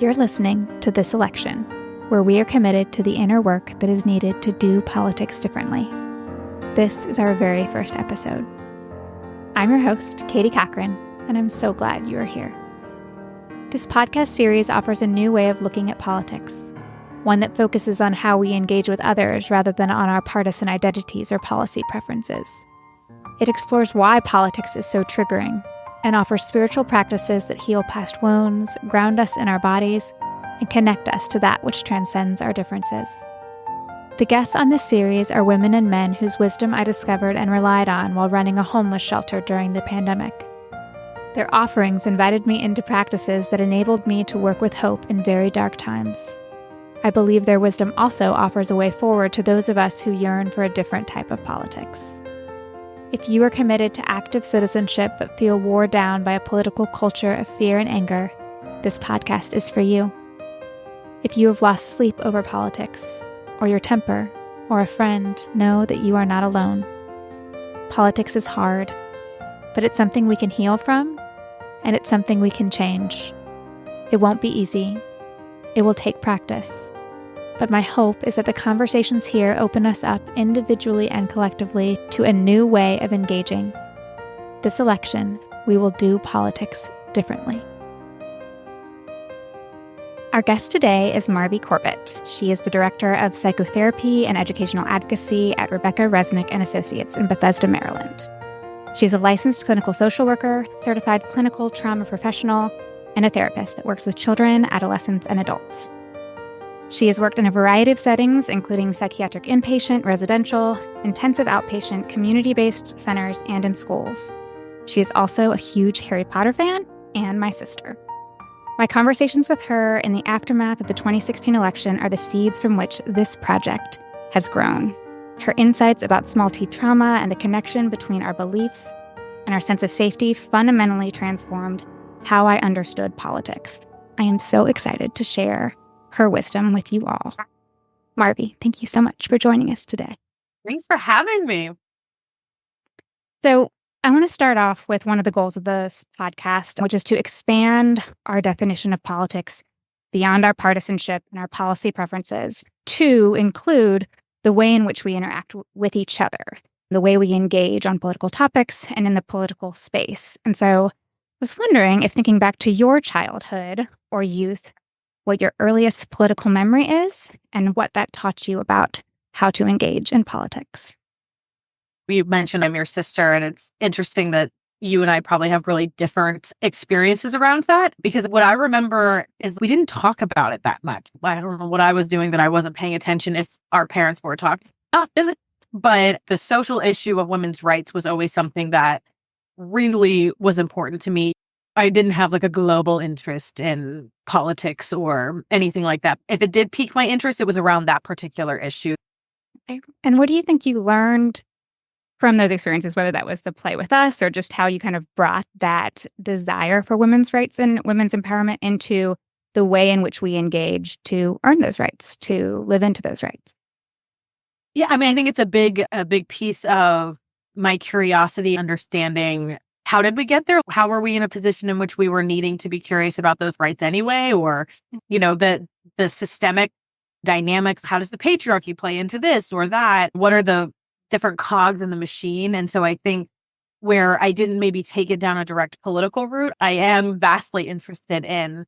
You're listening to This Election, where we are committed to the inner work that is needed to do politics differently. This is our very first episode. I'm your host, Katie Cochran, and I'm so glad you are here. This podcast series offers a new way of looking at politics, one that focuses on how we engage with others rather than on our partisan identities or policy preferences. It explores why politics is so triggering and offers spiritual practices that heal past wounds, ground us in our bodies, and connect us to that which transcends our differences. The guests on this series are women and men whose wisdom I discovered and relied on while running a homeless shelter during the pandemic. Their offerings invited me into practices that enabled me to work with hope in very dark times. I believe their wisdom also offers a way forward to those of us who yearn for a different type of politics. If you are committed to active citizenship but feel wore down by a political culture of fear and anger, this podcast is for you. If you have lost sleep over politics, or your temper, or a friend, know that you are not alone. Politics is hard, but it's something we can heal from, and it's something we can change. It won't be easy. It will take practice. But my hope is that the conversations here open us up individually and collectively to a new way of engaging. This election, we will do politics differently. Our guest today is Marvie Corbett. She is the Director of Psychotherapy and Educational Advocacy at Rebecca Resnick and Associates in Bethesda, Maryland. She's a licensed clinical social worker, certified clinical trauma professional, and a therapist that works with children, adolescents, and adults. She has worked in a variety of settings, including psychiatric inpatient, residential, intensive outpatient, community-based centers, and in schools. She is also a huge Harry Potter fan and my sister. My conversations with her in the aftermath of the 2016 election are the seeds from which this project has grown. Her insights about small t trauma and the connection between our beliefs and our sense of safety fundamentally transformed how I understood politics. I am so excited to share her wisdom with you all. Marvie, thank you so much for joining us today. Thanks for having me. So I want to start off with one of the goals of this podcast, which is to expand our definition of politics beyond our partisanship and our policy preferences to include the way in which we interact with each other, the way we engage on political topics and in the political space. And so I was wondering if, thinking back to your childhood or youth, what your earliest political memory is and what that taught you about how to engage in politics. You mentioned I'm your sister, and it's interesting that you and I probably have really different experiences around that, because what I remember is we didn't talk about it that much. I don't know what I was doing that I wasn't paying attention if our parents were talking about it. But the social issue of women's rights was always something that really was important to me. I didn't have like a global interest in politics or anything like that. If it did pique my interest, it was around that particular issue. And what do you think you learned from those experiences, whether that was the play with us or just how you kind of brought that desire for women's rights and women's empowerment into the way in which we engage to earn those rights, to live into those rights? Yeah, I mean, I think it's a big piece of my curiosity, understanding how did we get there? How were we in a position in which we were needing to be curious about those rights anyway? Or, the systemic dynamics, how does the patriarchy play into this or that? What are the different cogs in the machine? And so I think where I didn't maybe take it down a direct political route, I am vastly interested in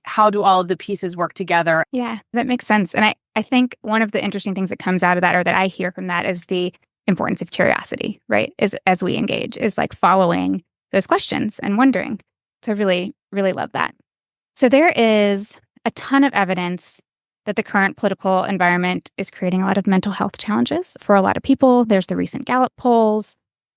how do all of the pieces work together? Yeah, that makes sense. And I think one of the interesting things that comes out of that, or that I hear from that, is the importance of curiosity, right? As we engage, is following those questions and wondering. So I really, really love that. So there is a ton of evidence that the current political environment is creating a lot of mental health challenges for a lot of people. There's the recent Gallup polls,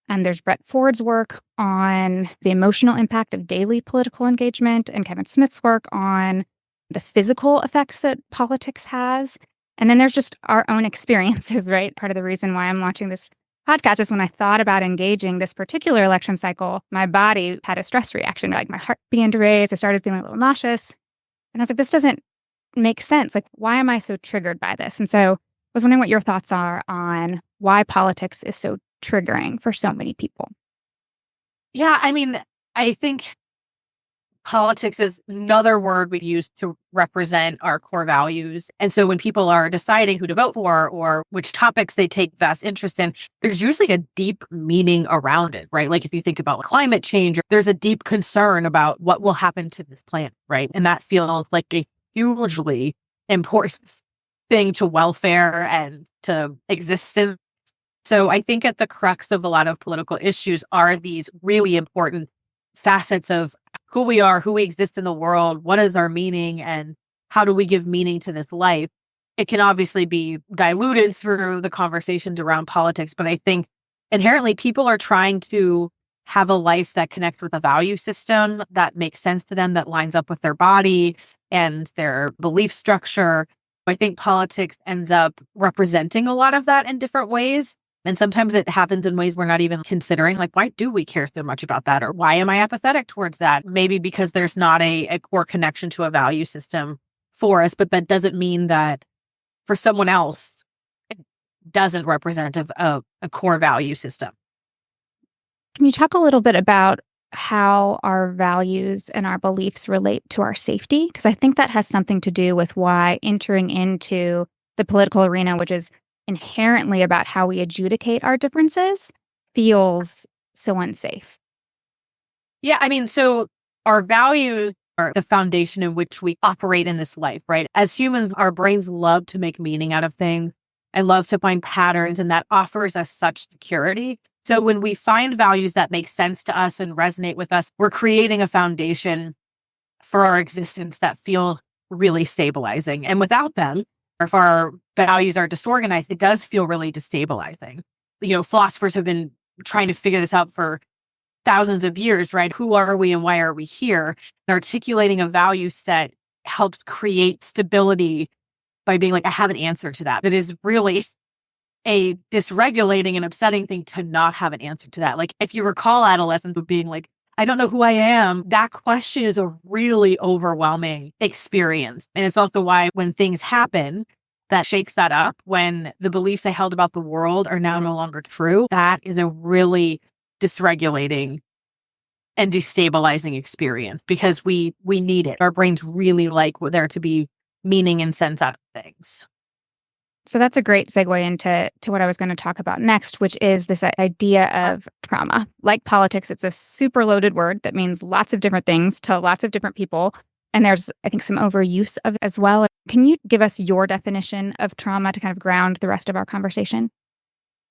and there's Brett Ford's work on the emotional impact of daily political engagement, and Kevin Smith's work on the physical effects that politics has. And then there's just our own experiences, right? Part of the reason why I'm launching this podcast is when I thought about engaging this particular election cycle, my body had a stress reaction. My heart began to raise. I started feeling a little nauseous. And I was like, this doesn't make sense. Why am I so triggered by this? And so I was wondering what your thoughts are on why politics is so triggering for so many people. Yeah, I mean, I think politics is another word we use to represent our core values. And so when people are deciding who to vote for or which topics they take vast interest in, there's usually a deep meaning around it, right? Like if you think about climate change, there's a deep concern about what will happen to this planet, right? And that feels like a hugely important thing to welfare and to existence. So I think at the crux of a lot of political issues are these really important facets of who we are, who we exist in the world, what is our meaning, and how do we give meaning to this life. It can obviously be diluted through the conversations around politics, but I think inherently people are trying to have a life that connects with a value system that makes sense to them, that lines up with their body and their belief structure. I think politics ends up representing a lot of that in different ways. And sometimes it happens in ways we're not even considering, like, why do we care so much about that? Or why am I apathetic towards that? Maybe because there's not a core connection to a value system for us, but that doesn't mean that for someone else, it doesn't represent a core value system. Can you talk a little bit about how our values and our beliefs relate to our safety? Because I think that has something to do with why entering into the political arena, which is inherently about how we adjudicate our differences, feels so unsafe. Yeah, I mean, so our values are the foundation in which we operate in this life, right? As humans, our brains love to make meaning out of things and love to find patterns, and that offers us such security. So when we find values that make sense to us and resonate with us, we're creating a foundation for our existence that feel really stabilizing. And without them, or if our values are disorganized, it does feel really destabilizing. Philosophers have been trying to figure this out for thousands of years, right? Who are we and why are we here? And articulating a value set helps create stability by being like, I have an answer to that. It is really a dysregulating and upsetting thing to not have an answer to that. Like if you recall adolescence of being like, I don't know who I am, that question is a really overwhelming experience. And it's also why when things happen that shakes that up, when the beliefs I held about the world are now no longer true, that is a really dysregulating and destabilizing experience because we need it. Our brains really like there to be meaning and sense out of things. So that's a great segue into what I was going to talk about next, which is this idea of trauma. Like politics, it's a super loaded word that means lots of different things to lots of different people. And there's, I think, some overuse of it as well. Can you give us your definition of trauma to kind of ground the rest of our conversation?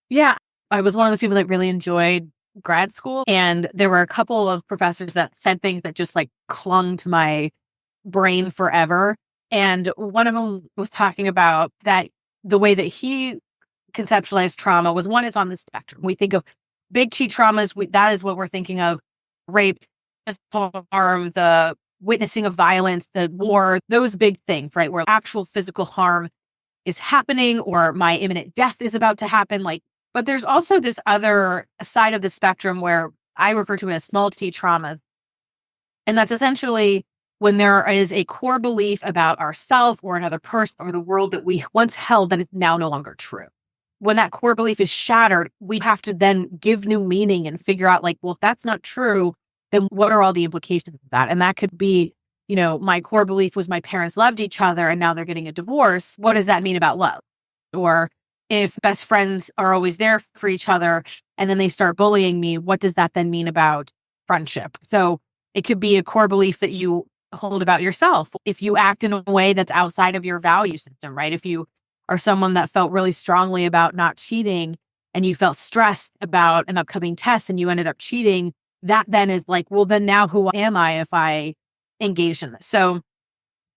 Yeah, I was one of those people that really enjoyed grad school. And there were a couple of professors that said things that just like clung to my brain forever. And one of them was talking about that the way that he conceptualized trauma was one, it's on the spectrum. We think of big T traumas, that is what we're thinking of: rape, physical harm, the witnessing of violence, the war, those big things, right? Where actual physical harm is happening or my imminent death is about to happen. But there's also this other side of the spectrum where I refer to it as small T traumas. And that's essentially when there is a core belief about ourselves or another person or the world that we once held that is now no longer true. When that core belief is shattered, we have to then give new meaning and figure out well, if that's not true, then what are all the implications of that? And that could be, my core belief was my parents loved each other and now they're getting a divorce. What does that mean about love? Or if best friends are always there for each other and then they start bullying me, what does that then mean about friendship? So it could be a core belief that you hold about yourself. If you act in a way that's outside of your value system, right? If you are someone that felt really strongly about not cheating and you felt stressed about an upcoming test and you ended up cheating, that then is then now who am I if I engage in this? So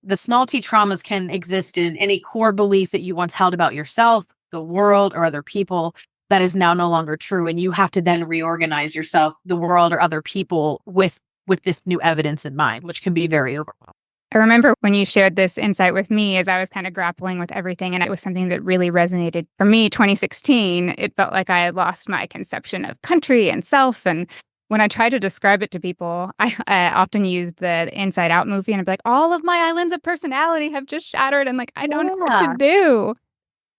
the small T traumas can exist in any core belief that you once held about yourself, the world, or other people that is now no longer true. And you have to then reorganize yourself, the world, or other people with this new evidence in mind, which can be very overwhelming. I remember when you shared this insight with me as I was kind of grappling with everything, and it was something that really resonated. For me, 2016, it felt like I had lost my conception of country and self. And when I try to describe it to people, I often use the Inside Out movie, and I'm like, all of my islands of personality have just shattered, and I don't know what to do.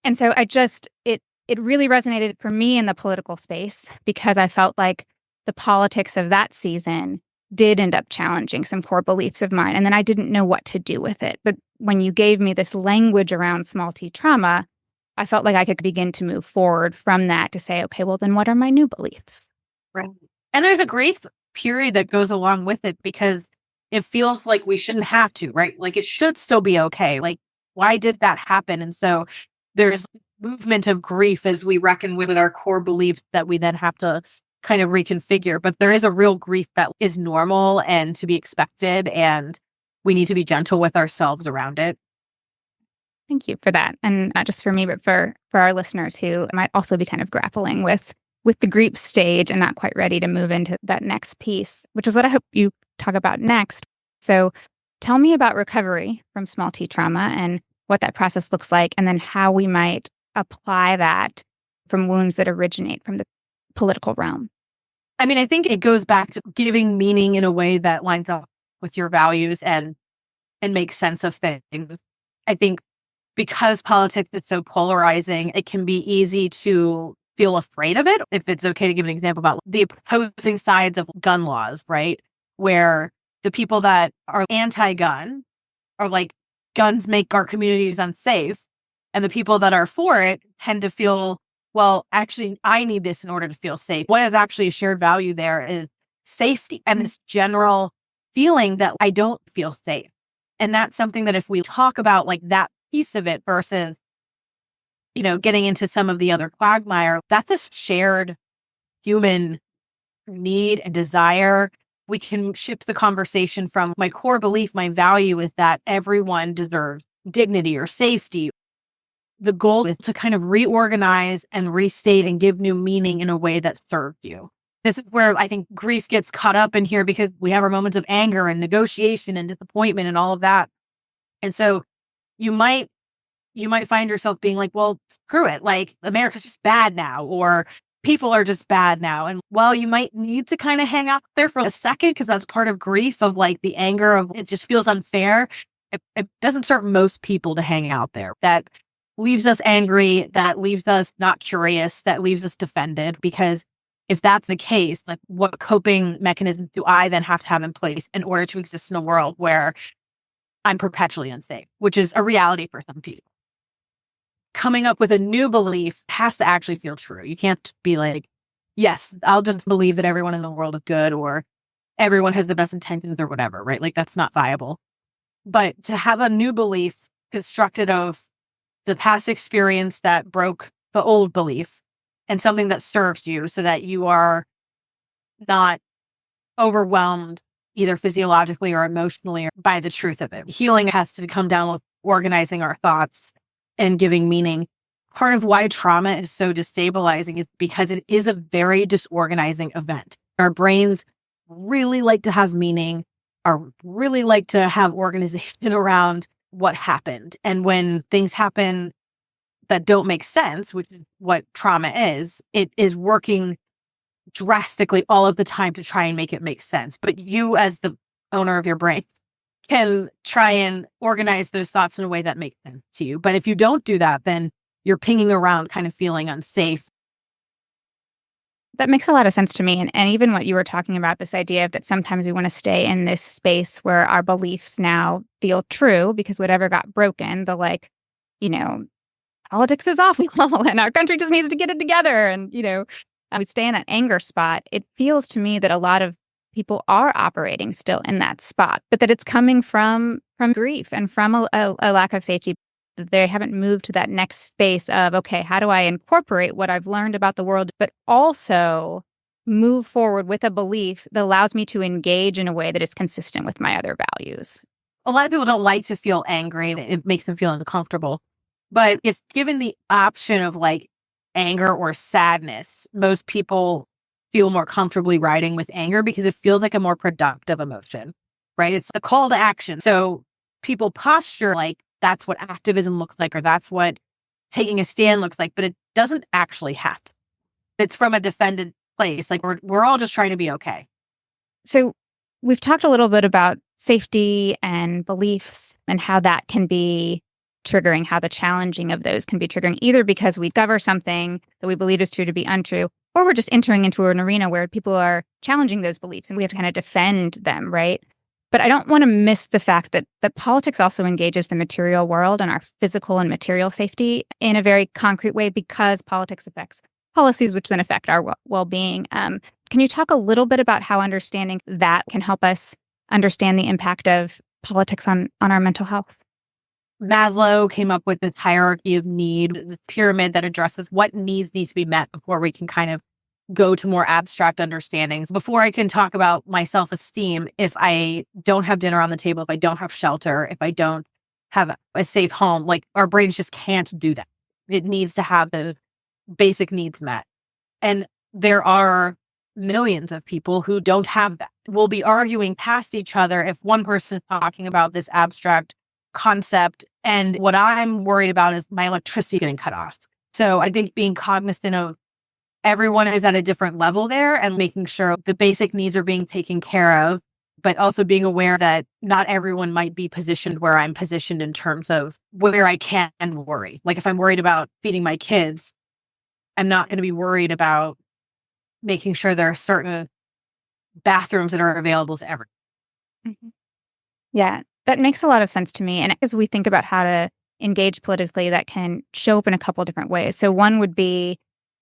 And so it really resonated for me in the political space because I felt like the politics of that season did end up challenging some core beliefs of mine. And then I didn't know what to do with it. But when you gave me this language around small t trauma, I felt like I could begin to move forward from that to say, okay, well, then what are my new beliefs? Right. And there's a grief period that goes along with it because it feels like we shouldn't have to, right? Like it should still be okay. Like, why did that happen? And so there's movement of grief as we reckon with our core beliefs that we then have to kind of reconfigure. But there is a real grief that is normal and to be expected. And we need to be gentle with ourselves around it. Thank you for that. And not just for me, but for our listeners who might also be kind of grappling with the grief stage and not quite ready to move into that next piece, which is what I hope you talk about next. So tell me about recovery from small t trauma and what that process looks like, and then how we might apply that from wounds that originate from the political realm. I mean, I think it goes back to giving meaning in a way that lines up with your values and makes sense of things. I think because politics is so polarizing, it can be easy to feel afraid of it. If it's okay to give an example about the opposing sides of gun laws, right? Where the people that are anti-gun are like, guns make our communities unsafe. And the people that are for it tend to feel, well, actually, I need this in order to feel safe. What is actually a shared value there is safety and this general feeling that I don't feel safe. And that's something that if we talk about like that piece of it versus, getting into some of the other quagmire, that's a shared human need and desire. We can shift the conversation from my core belief, my value is that everyone deserves dignity or safety. The goal is to kind of reorganize and restate and give new meaning in a way that serves you. This is where I think grief gets caught up in here because we have our moments of anger and negotiation and disappointment and all of that. And so you might find yourself being like, well, screw it. Like America's just bad now, or people are just bad now. And while you might need to kind of hang out there for a second, because that's part of grief of like the anger of it just feels unfair. It doesn't serve most people to hang out there. That leaves us angry, that leaves us not curious, that leaves us defended. Because if that's the case, like what coping mechanisms do I then have to have in place in order to exist in a world where I'm perpetually unsafe, which is a reality for some people. Coming up with a new belief has to actually feel true. You can't be like, yes, I'll just believe that everyone in the world is good or everyone has the best intentions or whatever, right? Like that's not viable. But to have a new belief constructed of the past experience that broke the old belief and something that serves you so that you are not overwhelmed either physiologically or emotionally by the truth of it. Healing has to come down with organizing our thoughts and giving meaning. Part of why trauma is so destabilizing is because it is a very disorganizing event. Our brains really like to have meaning, or really like to have organization around what happened. And when things happen that don't make sense, which is what trauma is, it is working drastically all of the time to try and make it make sense. But you, as the owner of your brain, can try and organize those thoughts in a way that makes sense to you. But if you don't do that, then you're pinging around kind of feeling unsafe. That makes a lot of sense to me. And even what you were talking about, this idea of that sometimes we want to stay in this space where our beliefs now feel true because whatever got broken, politics is awful and our country just needs to get it together. And, we stay in that anger spot. It feels to me that a lot of people are operating still in that spot, but that it's coming from grief and from a lack of safety. They haven't moved to that next space of, okay, how do I incorporate what I've learned about the world, but also move forward with a belief that allows me to engage in a way that is consistent with my other values. A lot of people don't like to feel angry. It makes them feel uncomfortable. But if given the option of like anger or sadness, most people feel more comfortably riding with anger because it feels like a more productive emotion, right? It's the call to action. So people posture like that's what activism looks like, or that's what taking a stand looks like, but it doesn't actually have to. It's from a defended place. Like we're all just trying to be okay. So we've talked a little bit about safety and beliefs and how that can be triggering, how the challenging of those can be triggering, either because we discover something that we believe is true to be untrue, or we're just entering into an arena where people are challenging those beliefs and we have to kind of defend them, right? But I don't want to miss the fact that politics also engages the material world and our physical and material safety in a very concrete way because politics affects policies, which then affect our well-being. Can you talk a little bit about how understanding that can help us understand the impact of politics on our mental health? Maslow came up with this hierarchy of need, this pyramid that addresses what needs need to be met before we can kind of go to more abstract understandings. Before I can talk about my self-esteem, if I don't have dinner on the table, if I don't have shelter, if I don't have a safe home, like our brains just can't do that. It needs to have the basic needs met. And there are millions of people who don't have that. We'll be arguing past each other if one person is talking about this abstract concept. And what I'm worried about is my electricity getting cut off. So I think being cognizant of everyone is at a different level there and making sure the basic needs are being taken care of, but also being aware that not everyone might be positioned where I'm positioned in terms of where I can worry. Like if I'm worried about feeding my kids, I'm not going to be worried about making sure there are certain bathrooms that are available to everyone. Mm-hmm. Yeah, that makes a lot of sense to me. And as we think about how to engage politically, that can show up in a couple of different ways. So one would be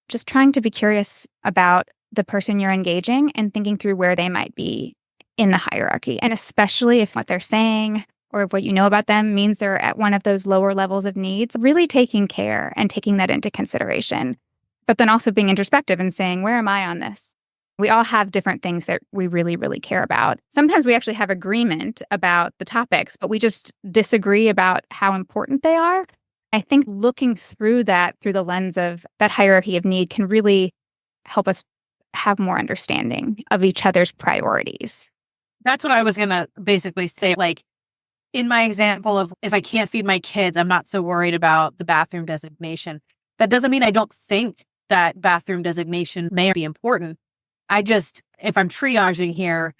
just trying to be curious about the person you're engaging and thinking through where they might be in the hierarchy. And especially if what they're saying or what you know about them means they're at one of those lower levels of needs, really taking care and taking that into consideration. But then also being introspective and saying, where am I on this? We all have different things that we really, really care about. Sometimes we actually have agreement about the topics, but we just disagree about how important they are. I think looking through that through the lens of that hierarchy of need can really help us have more understanding of each other's priorities. That's what I was going to basically say. Like in my example of if I can't feed my kids, I'm not so worried about the bathroom designation. That doesn't mean I don't think that bathroom designation may be important. If I'm triaging here,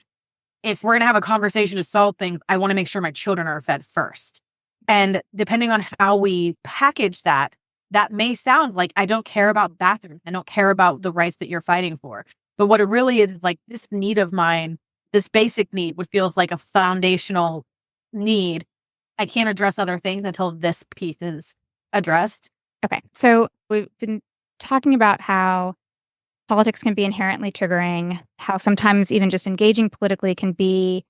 if we're going to have a conversation to solve things, I want to make sure my children are fed first. And depending on how we package that, that may sound like I don't care about bathrooms. I don't care about the rights that you're fighting for. But what it really is like this need of mine, this basic need, which feels like a foundational need. I can't address other things until this piece is addressed. Okay. So we've been talking about how politics can be inherently triggering, how sometimes even just engaging politically can be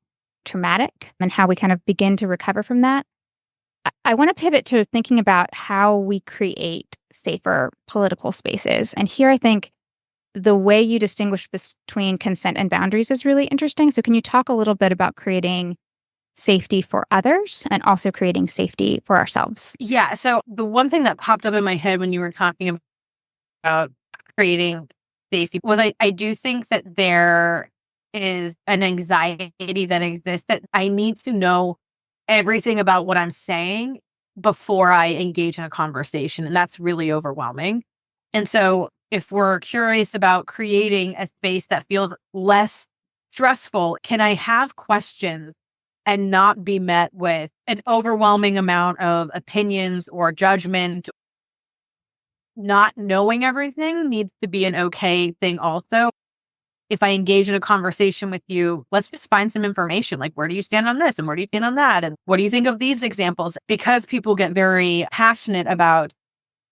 traumatic, and how we kind of begin to recover from that. I want to pivot to thinking about how we create safer political spaces. And here I think the way you distinguish between consent and boundaries is really interesting. So can you talk a little bit about creating safety for others and also creating safety for ourselves? Yeah. So the one thing that popped up in my head when you were talking about creating safety was I do think that there is an anxiety that exists that I need to know everything about what I'm saying before I engage in a conversation. And that's really overwhelming. And so if we're curious about creating a space that feels less stressful, can I have questions and not be met with an overwhelming amount of opinions or judgment? Not knowing everything needs to be an okay thing also. If I engage in a conversation with you, let's just find some information. Like, where do you stand on this? And where do you stand on that? And what do you think of these examples? Because people get very passionate about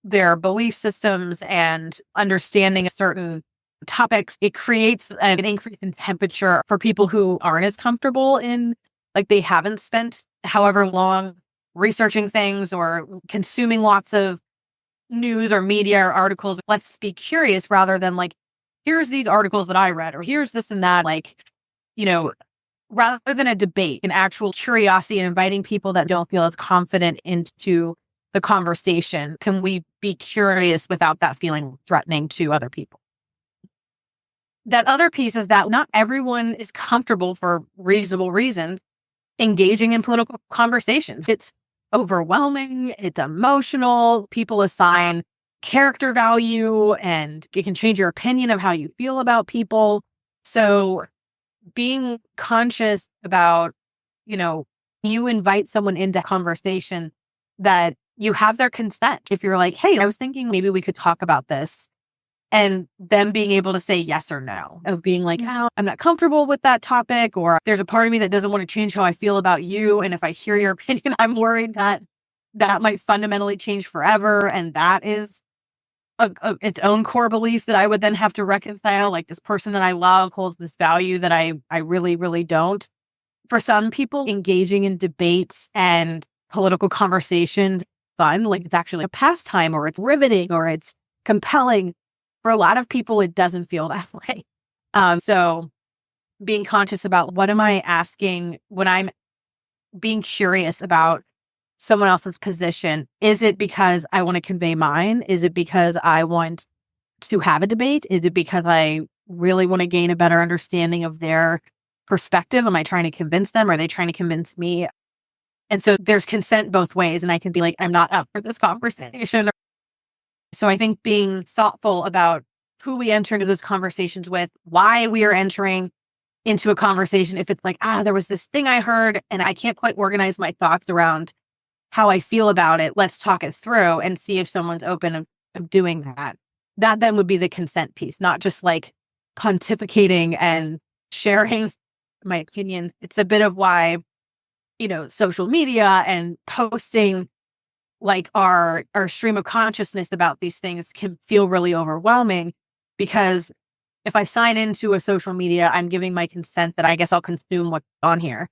their belief systems and understanding certain topics, it creates an increase in temperature for people who aren't as comfortable in, like they haven't spent however long researching things or consuming lots of news or media or articles. Let's be curious rather than like, here's these articles that I read, or here's this and that, like, rather than a debate, an actual curiosity and inviting people that don't feel as confident into the conversation. Can we be curious without that feeling threatening to other people? That other piece is that not everyone is comfortable for reasonable reasons engaging in political conversations. It's overwhelming. It's emotional. People assign character value and it can change your opinion of how you feel about people. So being conscious about, you invite someone into conversation that you have their consent. If you're like, hey, I was thinking maybe we could talk about this. and them being able to say yes or no, of being like, oh, I'm not comfortable with that topic, or there's a part of me that doesn't want to change how I feel about you. And if I hear your opinion, I'm worried that that might fundamentally change forever. And that is its own core belief that I would then have to reconcile. Like, this person that I love holds this value that I really, really don't. For some people, engaging in debates and political conversations fun, like it's actually a pastime, or it's riveting, or it's compelling. For a lot of people, it doesn't feel that way. So being conscious about, what am I asking when I'm being curious about someone else's position? Is it because I want to convey mine? Is it because I want to have a debate? Is it because I really want to gain a better understanding of their perspective? Am I trying to convince them? Are they trying to convince me? And so there's consent both ways. And I can be like, I'm not up for this conversation. So I think being thoughtful about who we enter into those conversations with, why we are entering into a conversation. If it's like, there was this thing I heard and I can't quite organize my thoughts around how I feel about it, let's talk it through and see if someone's open of doing that. That then would be the consent piece, not just like pontificating and sharing my opinion. It's a bit of why, social media and posting like our stream of consciousness about these things can feel really overwhelming, because if I sign into a social media, I'm giving my consent that I guess I'll consume what's on here.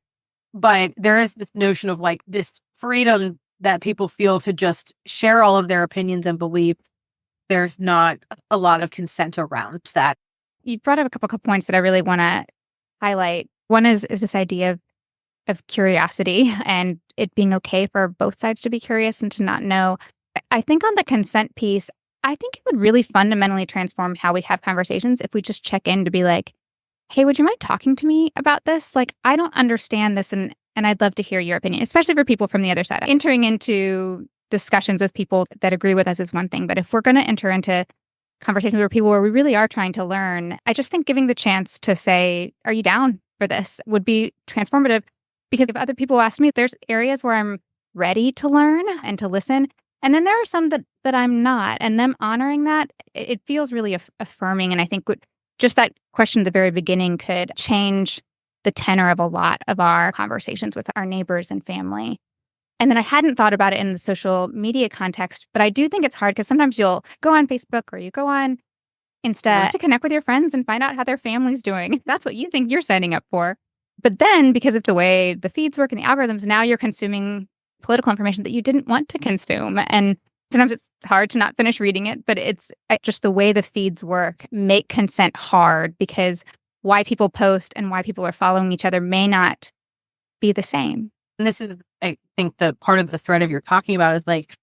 But there is this notion of like this freedom that people feel to just share all of their opinions and beliefs. There's not a lot of consent around that. You brought up a couple of points that I really want to highlight. One is this idea of curiosity and it being okay for both sides to be curious and to not know. I think on the consent piece, I think it would really fundamentally transform how we have conversations if we just check in to be like, hey, would you mind talking to me about this? Like, I don't understand this and I'd love to hear your opinion, especially for people from the other side. Entering into discussions with people that agree with us is one thing, but if we're going to enter into conversations with people where we really are trying to learn, I just think giving the chance to say, are you down for this, would be transformative. Because if other people ask me, there's areas where I'm ready to learn and to listen. And then there are some that I'm not. And them honoring that, it feels really affirming. And I think just that question at the very beginning could change the tenor of a lot of our conversations with our neighbors and family. And then I hadn't thought about it in the social media context, but I do think it's hard because sometimes you'll go on Facebook or you go on Insta to connect with your friends and find out how their family's doing. That's what you think you're signing up for. But then because of the way the feeds work and the algorithms, now you're consuming political information that you didn't want to consume. And sometimes it's hard to not finish reading it, but it's just the way the feeds work make consent hard, because why people post and why people are following each other may not be the same. And this is, I think, the part of the thread of you're talking about is like,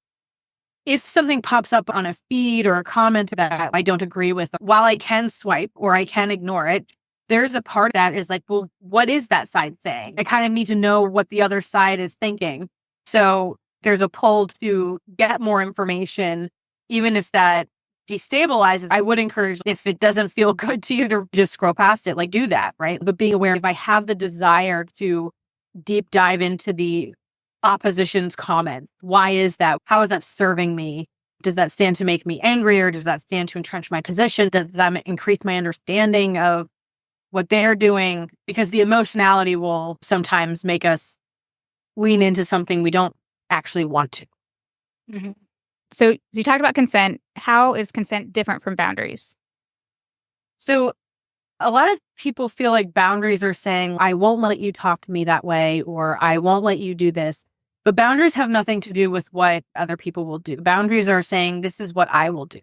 if something pops up on a feed or a comment that I don't agree with, while I can swipe or I can ignore it, there's a part that is like, well, what is that side saying? I kind of need to know what the other side is thinking. So there's a pull to get more information, even if that destabilizes. I would encourage, if it doesn't feel good to you, to just scroll past it, like do that, right? But being aware, if I have the desire to deep dive into the opposition's comment, why is that? How is that serving me? Does that stand to make me angrier? Does that stand to entrench my position? Does that increase my understanding of what they're doing? Because the emotionality will sometimes make us lean into something we don't actually want to. Mm-hmm. So you talked about consent. How is consent different from boundaries? So a lot of people feel like boundaries are saying, I won't let you talk to me that way, or I won't let you do this. But boundaries have nothing to do with what other people will do. Boundaries are saying, this is what I will do.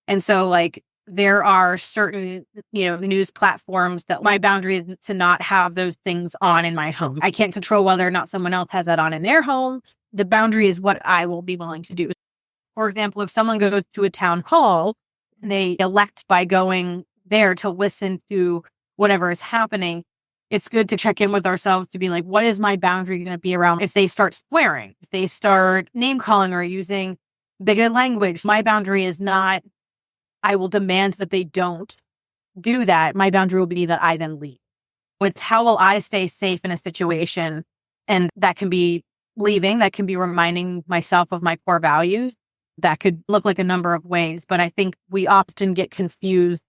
And so like, there are certain, news platforms that my boundary is to not have those things on in my home. I can't control whether or not someone else has that on in their home. The boundary is what I will be willing to do. For example, if someone goes to a town hall, they elect by going there to listen to whatever is happening, it's good to check in with ourselves to be like, what is my boundary going to be around if they start swearing, if they start name calling or using bigoted language? My boundary is not, I will demand that they don't do that. My boundary will be that I then leave. It's how will I stay safe in a situation? And that can be leaving, that can be reminding myself of my core values. That could look like a number of ways, but I think we often get confused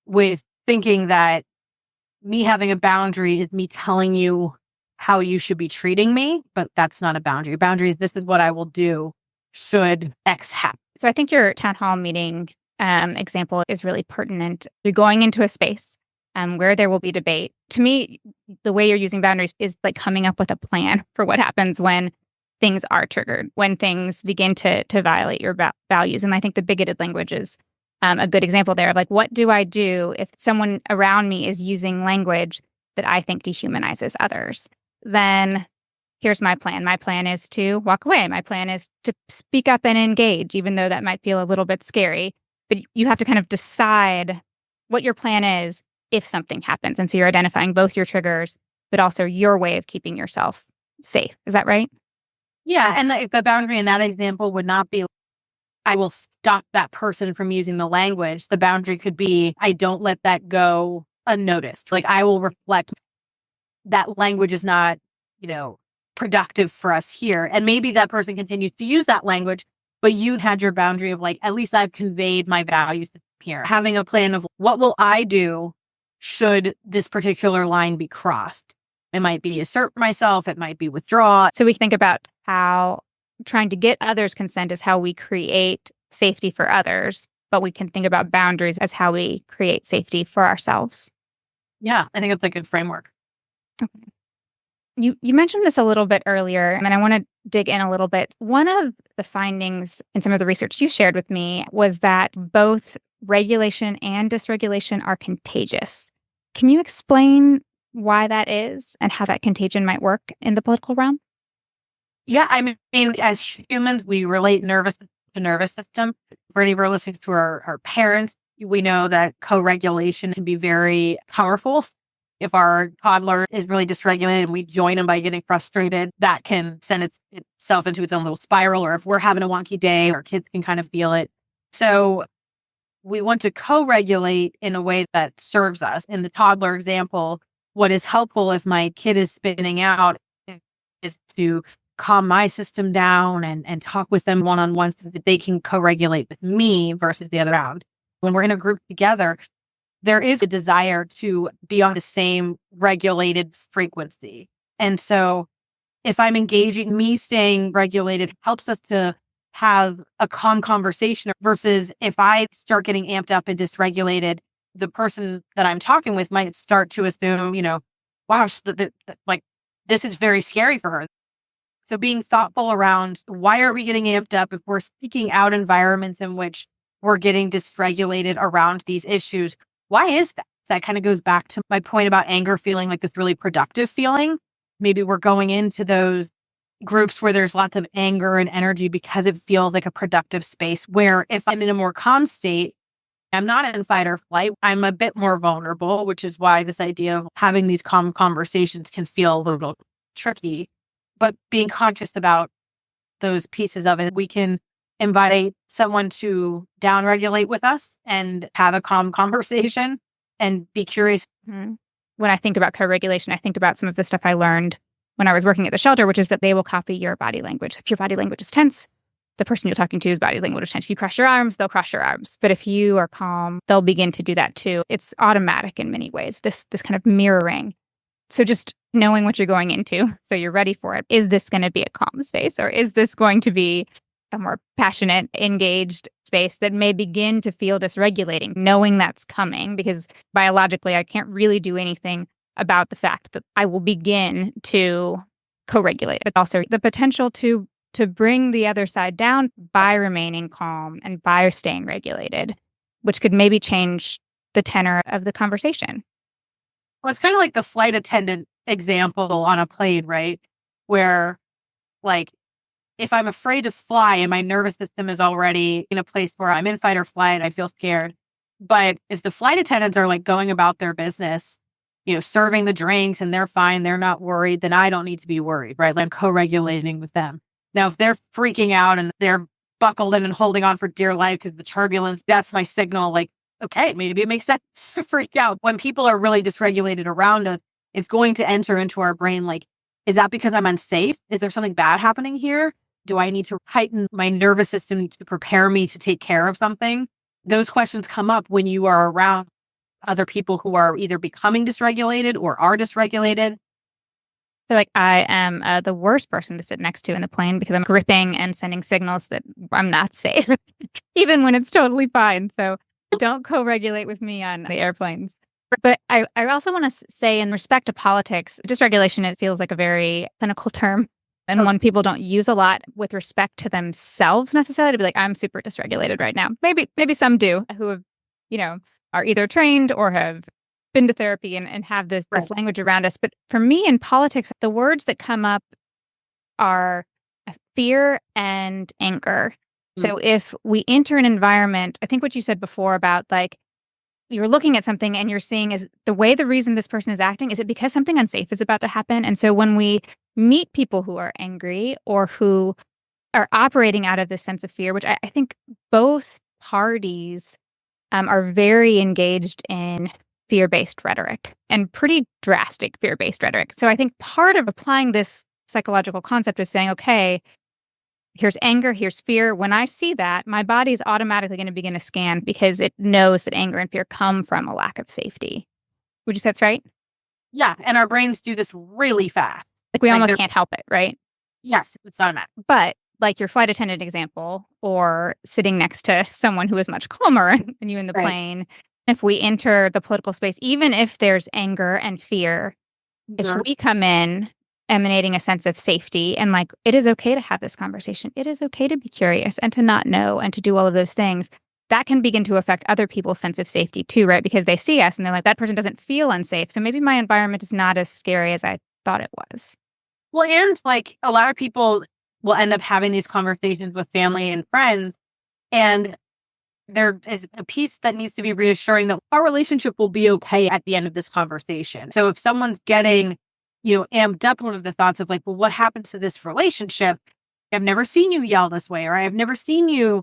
with thinking that me having a boundary is me telling you how you should be treating me, but that's not a boundary. A boundary is, this is what I will do should X happen. So I think your town hall meeting example is really pertinent. You're going into a space where there will be debate. To me, the way you're using boundaries is like coming up with a plan for what happens when things are triggered, when things begin to violate your values. And I think the bigoted language is a good example there. Like, what do I do if someone around me is using language that I think dehumanizes others? Then here's my plan. My plan is to walk away. My plan is to speak up and engage, even though that might feel a little bit scary. But you have to kind of decide what your plan is if something happens. And so you're identifying both your triggers, but also your way of keeping yourself safe. Is that right? Yeah. And the boundary in that example would not be, I will stop that person from using the language. The boundary could be, I don't let that go unnoticed. Like, I will reflect that language is not, productive for us here. And maybe that person continues to use that language, but you had your boundary of like, at least I've conveyed my values here. Having a plan of what will I do should this particular line be crossed. It might be assert myself. It might be withdraw. So we think about how trying to get others' consent is how we create safety for others, but we can think about boundaries as how we create safety for ourselves. Yeah, I think it's a good framework. Okay. You mentioned this a little bit earlier, and I want to dig in a little bit. One of the findings in some of the research you shared with me was that both regulation and dysregulation are contagious. Can you explain why that is and how that contagion might work in the political realm? Yeah, I mean, as humans, we relate nervous to nervous system. For any of our listeners to our parents, we know that co-regulation can be very powerful. If our toddler is really dysregulated and we join them by getting frustrated, that can send itself into its own little spiral. Or if we're having a wonky day, our kids can kind of feel it. So we want to co-regulate in a way that serves us. In the toddler example, what is helpful if my kid is spinning out is to calm my system down and talk with them one-on-one so that they can co-regulate with me versus the other round. When we're in a group together, there is a desire to be on the same regulated frequency. And so if I'm engaging, me staying regulated helps us to have a calm conversation versus if I start getting amped up and dysregulated, the person that I'm talking with might start to assume, wow, like this is very scary for her. So being thoughtful around why are we getting amped up if we're seeking out environments in which we're getting dysregulated around these issues. Why is that? That kind of goes back to my point about anger feeling like this really productive feeling. Maybe we're going into those groups where there's lots of anger and energy because it feels like a productive space, where if I'm in a more calm state, I'm not in fight or flight, I'm a bit more vulnerable, which is why this idea of having these calm conversations can feel a little tricky. But being conscious about those pieces of it, we can invite someone to downregulate with us and have a calm conversation and be curious. Mm-hmm. When I think about co-regulation, I think about some of the stuff I learned when I was working at the shelter, which is that they will copy your body language. If your body language is tense, the person you're talking to is body language is tense. If you cross your arms, they'll cross your arms. But if you are calm, they'll begin to do that too. It's automatic in many ways, this kind of mirroring. So just knowing what you're going into, so you're ready for it. Is this going to be a calm space, or is this going to be a more passionate, engaged space that may begin to feel dysregulating, knowing that's coming, because biologically I can't really do anything about the fact that I will begin to co-regulate, but also the potential to bring the other side down by remaining calm and by staying regulated, which could maybe change the tenor of the conversation. Well, it's kind of like the flight attendant example on a plane, right? Where, like, if I'm afraid to fly and my nervous system is already in a place where I'm in fight or flight, I feel scared. But if the flight attendants are like going about their business, serving the drinks and they're fine, they're not worried, then I don't need to be worried, right? Like, I'm co-regulating with them. Now, if they're freaking out and they're buckled in and holding on for dear life because of the turbulence, that's my signal. Like, okay, maybe it makes sense to freak out. When people are really dysregulated around us, it's going to enter into our brain like, is that because I'm unsafe? Is there something bad happening here? Do I need to heighten my nervous system to prepare me to take care of something? Those questions come up when you are around other people who are either becoming dysregulated or are dysregulated. I feel like I am the worst person to sit next to in the plane because I'm gripping and sending signals that I'm not safe, even when it's totally fine. So don't co-regulate with me on the airplanes. But I also want to say, in respect to politics, dysregulation, it feels like a very clinical term and one people don't use a lot with respect to themselves necessarily, to be like, I'm super dysregulated right now. Maybe some do who have, are either trained or have been to therapy and have this language around us. But for me in politics, the words that come up are fear and anger. So if we enter an environment, I think what you said before about like, you're looking at something and you're seeing is the reason this person is acting, is it because something unsafe is about to happen? And so when we meet people who are angry or who are operating out of this sense of fear, which I think both parties are very engaged in fear-based rhetoric and pretty drastic fear-based rhetoric. So I think part of applying this psychological concept is saying, okay, here's anger, here's fear. When I see that, my body is automatically going to begin to scan because it knows that anger and fear come from a lack of safety. Would you say that's right? Yeah. And our brains do this really fast. Like we almost can't help it, right? Yes, it's automatic. But like your flight attendant example, or sitting next to someone who is much calmer than you in the plane, if we enter the political space, even if there's anger and fear, if we come in emanating a sense of safety and like, it is okay to have this conversation. It is okay to be curious and to not know and to do all of those things. That can begin to affect other people's sense of safety too, right? Because they see us and they're like, that person doesn't feel unsafe. So maybe my environment is not as scary as I thought it was. Well, and like a lot of people will end up having these conversations with family and friends. And there is a piece that needs to be reassuring that our relationship will be okay at the end of this conversation. So if someone's getting amped up, one of the thoughts of like, well, what happens to this relationship? I've never seen you yell this way, or I've never seen you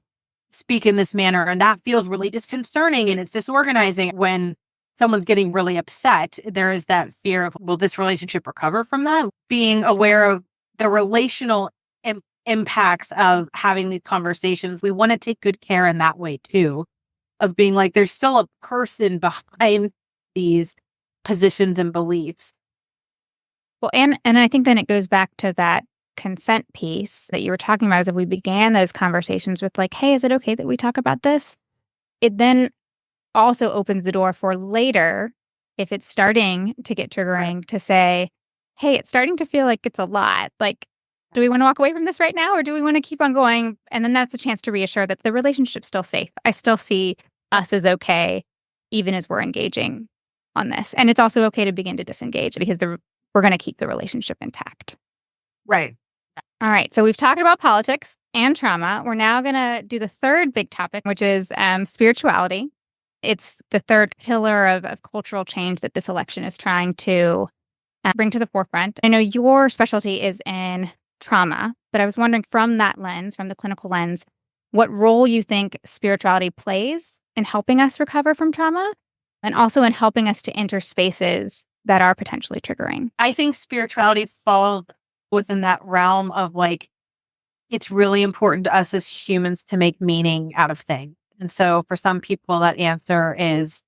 speak in this manner. And that feels really disconcerting and it's disorganizing. When someone's getting really upset, there is that fear of, will this relationship recover from that? Being aware of the relational impacts of having these conversations. We want to take good care in that way too, of being like, there's still a person behind these positions and beliefs. Well, and I think then it goes back to that consent piece that you were talking about, as if we began those conversations with like, hey, is it okay that we talk about this? It then also opens the door for later, if it's starting to get triggering, to say, hey, it's starting to feel like it's a lot. Like, do we want to walk away from this right now or do we want to keep on going? And then that's a chance to reassure that the relationship's still safe. I still see us as okay, even as we're engaging on this. And it's also okay to begin to disengage because we're going to keep the relationship intact. Right. All right. So we've talked about politics and trauma. We're now going to do the third big topic, which is spirituality. It's the third pillar of cultural change that this election is trying to bring to the forefront. I know your specialty is in trauma, but I was wondering, from that lens, from the clinical lens, what role you think spirituality plays in helping us recover from trauma and also in helping us to enter spaces that are potentially triggering. I think spirituality falls within that realm of like, it's really important to us as humans to make meaning out of things. And so for some people, that answer is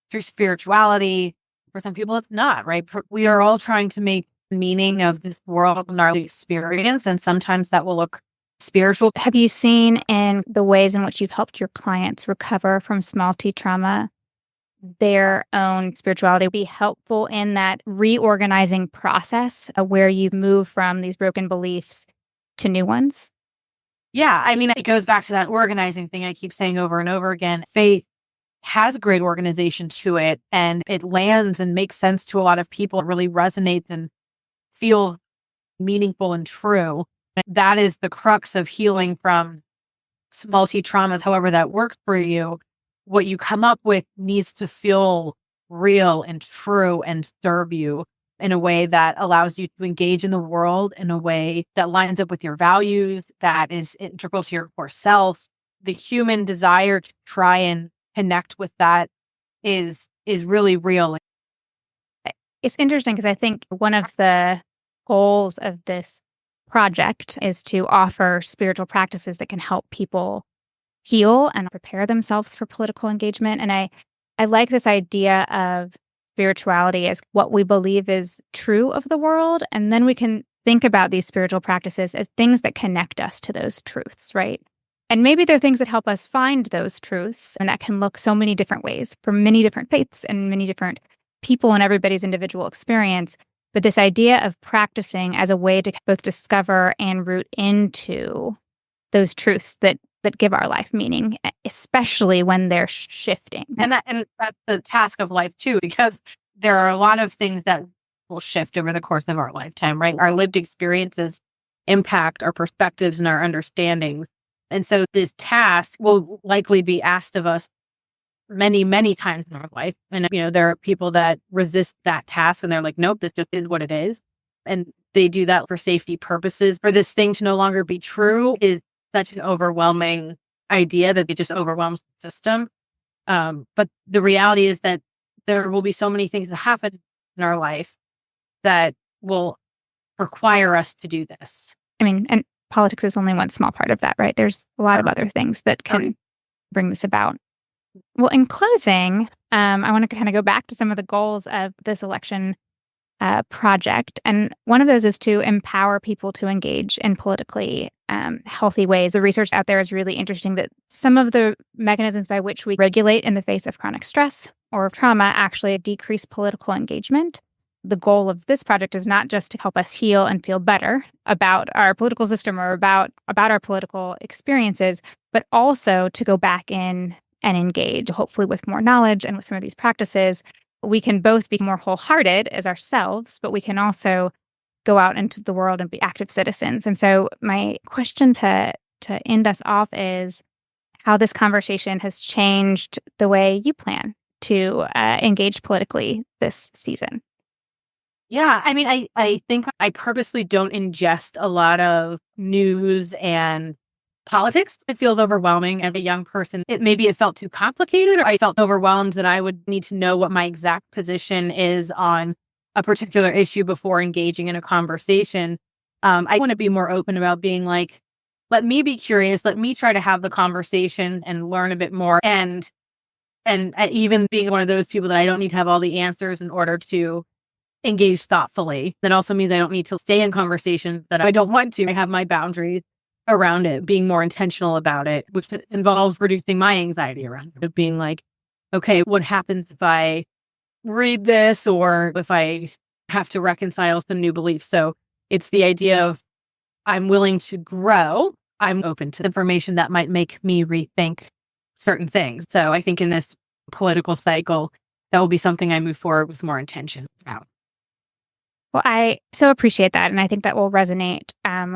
through spirituality. For some people, it's not, right? We are all trying to make meaning of this world and our experience. And sometimes that will look spiritual. Have you seen in the ways in which you've helped your clients recover from small T trauma, their own spirituality be helpful in that reorganizing process where you move from these broken beliefs to new ones? Yeah. I mean, it goes back to that organizing thing I keep saying over and over again. Faith has a great organization to it, and it lands and makes sense to a lot of people. It really resonates and feels meaningful and true. That is the crux of healing from small T traumas, however that works for you. What you come up with needs to feel real and true and serve you in a way that allows you to engage in the world in a way that lines up with your values, that is integral to your core self. The human desire to try and connect with that is really real. It's interesting because I think one of the goals of this project is to offer spiritual practices that can help people heal and prepare themselves for political engagement. And I like this idea of spirituality as what we believe is true of the world. And then we can think about these spiritual practices as things that connect us to those truths, right? And maybe they're things that help us find those truths. And that can look so many different ways for many different faiths and many different people in everybody's individual experience. But this idea of practicing as a way to both discover and root into those truths that give our life meaning, especially when they're shifting. And that's the task of life too, because there are a lot of things that will shift over the course of our lifetime, right? Our lived experiences impact our perspectives and our understandings. And so this task will likely be asked of us many, many times in our life. And, there are people that resist that task and they're like, nope, this just is what it is. And they do that for safety purposes. For this thing to no longer be true is such an overwhelming idea that it just overwhelms the system. But the reality is that there will be so many things that happen in our life that will require us to do this. And politics is only one small part of that, right? There's a lot of other things that can bring this about. Well, in closing, I want to kind of go back to some of the goals of this election project. And one of those is to empower people to engage in politically healthy ways. The research out there is really interesting that some of the mechanisms by which we regulate in the face of chronic stress or trauma actually decrease political engagement. The goal of this project is not just to help us heal and feel better about our political system or about our political experiences, but also to go back in and engage, hopefully with more knowledge and with some of these practices. We can both be more wholehearted as ourselves, but we can also go out into the world and be active citizens. And so my question to end us off is how this conversation has changed the way you plan to engage politically this season. Yeah, I think I purposely don't ingest a lot of news and politics. It feels overwhelming as a young person. Maybe it felt too complicated, or I felt overwhelmed that I would need to know what my exact position is on a particular issue before engaging in a conversation. I want to be more open about being like, let me be curious, let me try to have the conversation and learn a bit more. And even being one of those people that I don't need to have all the answers in order to engage thoughtfully. That also means I don't need to stay in conversations that I don't want to. I have my boundaries around it, being more intentional about it, which involves reducing my anxiety around it, being like, okay, what happens if I read this or if I have to reconcile some new beliefs? So it's the idea of I'm willing to grow. I'm open to information that might make me rethink certain things. So I think in this political cycle, that will be something I move forward with more intention about. Well, I so appreciate that. And I think that will resonate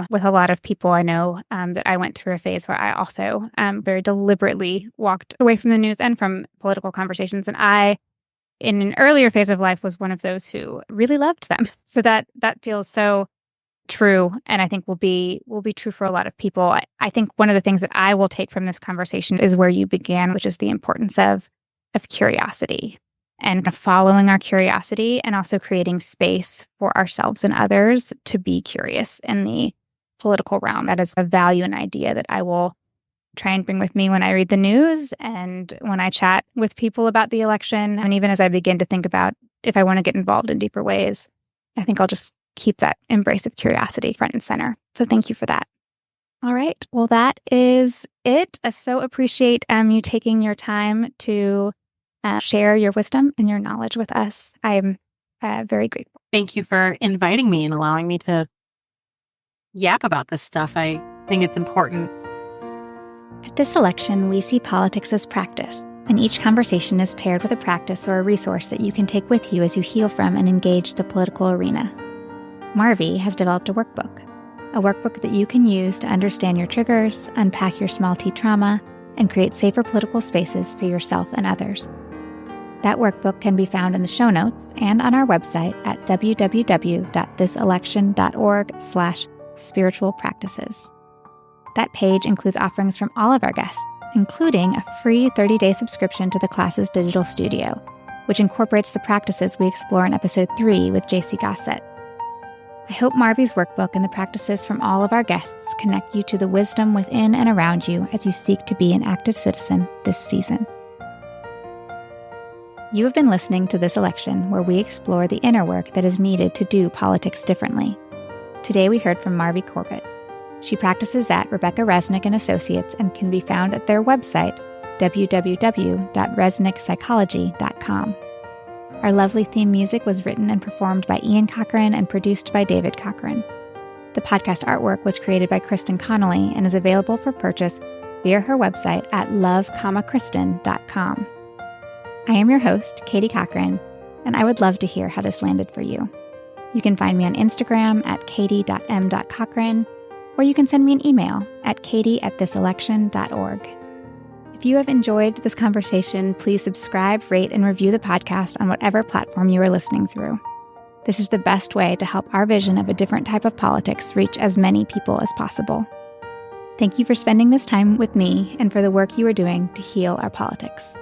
with a lot of people I know that I went through a phase where I also very deliberately walked away from the news and from political conversations. And I, in an earlier phase of life, was one of those who really loved them. So that feels so true. And I think will be true for a lot of people. I think one of the things that I will take from this conversation is where you began, which is the importance of curiosity. And following our curiosity and also creating space for ourselves and others to be curious in the political realm. That is a value and idea that I will try and bring with me when I read the news and when I chat with people about the election. And even as I begin to think about if I want to get involved in deeper ways, I think I'll just keep that embrace of curiosity front and center. So thank you for that. All right. Well, that is it. I so appreciate you taking your time to share your wisdom and your knowledge with us. I am very grateful. Thank you for inviting me and allowing me to yap about this stuff. I think it's important. At this election, we see politics as practice, and each conversation is paired with a practice or a resource that you can take with you as you heal from and engage the political arena. Marvie has developed a workbook that you can use to understand your triggers, unpack your small T trauma, and create safer political spaces for yourself and others. That workbook can be found in the show notes and on our website at www.thiselection.org/spiritual practices. That page includes offerings from all of our guests, including a free 30-day subscription to the class's digital studio, which incorporates the practices we explore in episode 3 with JC Gossett. I hope Marvie's workbook and the practices from all of our guests connect you to the wisdom within and around you as you seek to be an active citizen this season. You have been listening to This Election, where we explore the inner work that is needed to do politics differently. Today we heard from Marvie Corbett. She practices at Rebecca Resnick & Associates and can be found at their website, www.resnickpsychology.com. Our lovely theme music was written and performed by Ian Cochran and produced by David Cochran. The podcast artwork was created by Kristen Connolly and is available for purchase via her website at love-kristen.com. I am your host, Katie Cochran, and I would love to hear how this landed for you. You can find me on Instagram at katie.m.cochran, or you can send me an email at katie@thiselection.org. If you have enjoyed this conversation, please subscribe, rate, and review the podcast on whatever platform you are listening through. This is the best way to help our vision of a different type of politics reach as many people as possible. Thank you for spending this time with me and for the work you are doing to heal our politics.